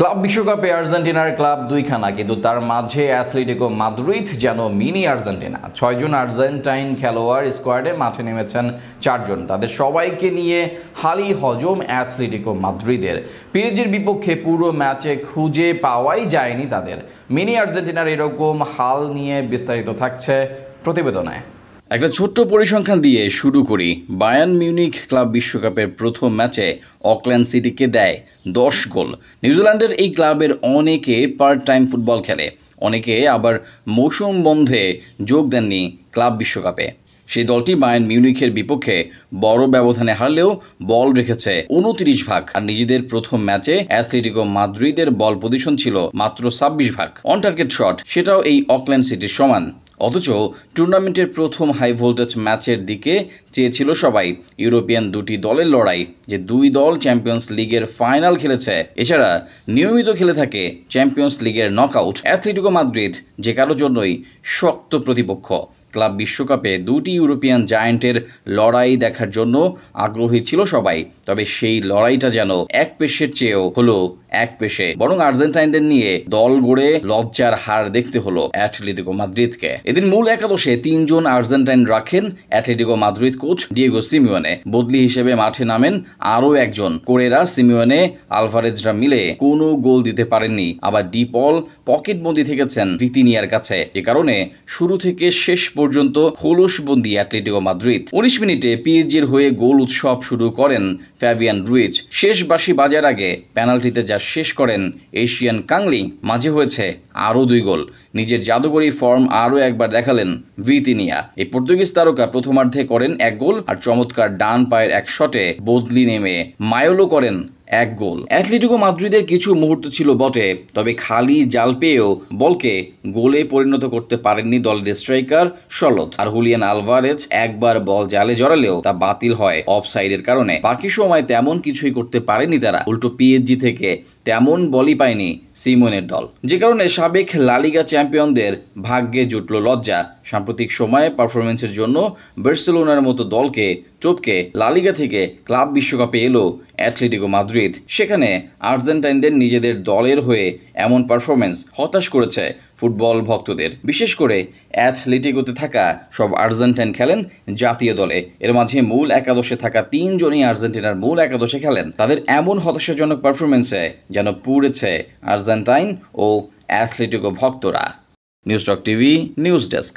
Club বিশ্বকাপে আর্জেন্টিনার club দুইখানা, কিন্তু তার মাঝে অ্যাথলেটিকো মাদ্রিদ যেন মিনি আর্জেন্টিনা। 6 জন আর্জেন্টাইন খেলোয়াড় স্কোয়াডে মাঠে নেমেছেন 4 জন। তাদের সবাইকে নিয়ে হালি হজম অ্যাথলেটিকো মাদ্রিদের। পিএসজির বিপক্ষে পুরো ম্যাচে খুঁজে পাওয়াই যায়নি তাদের। মিনি আর্জেন্টিনার এরকম হাল নিয়ে বিস্তারিত থাকছে প্রতিবেদনে। একটা ছোট্ট পরিসংখ্যান দিয়ে শুরু করি। বায়ার্ন মিউনিখ ক্লাব বিশ্বকাপের প্রথম ম্যাচে অকল্যান্ড সিটিকে দেয় 10 গোল। নিউজিল্যান্ডের এই ক্লাবের অনেকে পার্ট টাইম ফুটবল খেলে, অনেকে আবার মৌসুম বন্ধে যোগ দেননি ক্লাব বিশ্বকাপে। সেই দলটি বায়ার্ন মিউনিখের বিপক্ষে বড় ব্যবধানে হারলেও বল রেখেছে 29 ভাগ, আর নিজেদের প্রথম ম্যাচে অ্যাথলেটিকো মাদ্রিদের বল পজিশন ছিল মাত্র 26 ভাগ। অন টার্গেট শট সেটাও এই অকল্যান্ড সিটির সমান। অথচ টুর্নামেন্টের প্রথম হাই ভোল্টেজ ম্যাচের দিকে চেয়েছিল সবাই। ইউরোপিয়ান দুটি দলের লড়াই, যে দুই দল চ্যাম্পিয়ন্স লিগের ফাইনাল খেলেছে, এছাড়া নিয়মিত খেলে থাকে চ্যাম্পিয়ন্স লিগের নকআউট। অ্যাথলেটিকো মাদ্রিদ যে কারোর জন্যই শক্ত প্রতিপক্ষ। ক্লাব বিশ্বকাপে দুটি ইউরোপিয়ান জায়ান্টের লড়াই দেখার জন্য আগ্রহী ছিল সবাই। তবে সেই লড়াইটা যেন এক পেশের চেয়েও হলো এক পেশে, বরং আর্জেন্টাইনদের নিয়ে দল গড়ে লজ্জার হার দেখতে হলো অ্যাথলেটিকো মাদ্রিদকে। এদিন মূল একাদশে 3 জন আর্জেন্টাইন রাখেন Atletico Madrid coach Diego Simeone. বদলি হিসেবে মাঠে নামেন আরও একজন। কোরেরা, সিমিওনে, আলভারেজরা মিলে কোনো গোল দিতে পারেননি। আবার ডি পল পকেটবন্দি থেকেছেন ভিতিনিয়ার কাছে, যে কারণে শুরু থেকে শেষ পর্যন্ত খোলসবন্দি অ্যাথলেটিকো মাদ্রিদ। 19 মিনিটে পিএসজির হয়ে গোল উৎসব শুরু করেন ফ্যাবিয়ান রুইজ। শেষ বাঁশি বাজার আগে পেনাল্টিতে যা শেষ করেন এশিয়ান কাংলি। মাঝে হয়েছে আরও 2 গোল। নিজের জাদুকরী ফর্ম আরও একবার দেখালেন ভিতিনিয়া। এই পর্তুগিজ তারকা প্রথমার্ধে করেন 1 গোল, আর চমৎকার ডান পায়ের এক শটে বদলি নেমে মায়োলো করেন 1 গোল। অ্যাথলেটিকো মাদ্রিদের কিছু মুহূর্ত ছিল বটে, তবে খালি জাল পেয়েও বলকে গোলে পরিণত করতে পারেননি দলের স্ট্রাইকার সলদ। আর হুলিয়ান আলভারেজ একবার বল জালে জড়ালেও তা বাতিল হয় অফসাইডের কারণে। বাকি সময় তেমন কিছুই করতে পারেনি তারা। উল্টো পিএসজি থেকে তেমন বলই পায়নি সিমোনের দল, যে কারণে সাবেক লালিগা চ্যাম্পিয়নদের ভাগ্যে জুটল লজ্জা। সাম্প্রতিক সময়ে পারফরমেন্সের জন্য বার্সেলোনার মতো দলকে টপকে লালিগা থেকে ক্লাব বিশ্বকাপে এলো অ্যাথলেটিকো মাদ্রিদ। সেখানে আর্জেন্টাইনদের নিজেদের দলের হয়ে এমন পারফরমেন্স হতাশ করেছে ফুটবল ভক্তদের। বিশেষ করে অ্যাথলেটিকোতে থাকা সব আর্জেন্টাইন খেলেন জাতীয় দলে। এর মাঝে মূল একাদশে থাকা 3 জনই আর্জেন্টিনার মূল একাদশে খেলেন। তাদের এমন হতাশাজনক পারফরমেন্সে যেন পুড়েছে আর্জেন্টাইন ও অ্যাথলেটিকো ভক্তরা। নিউজ টক টিভি নিউজ ডেস্ক।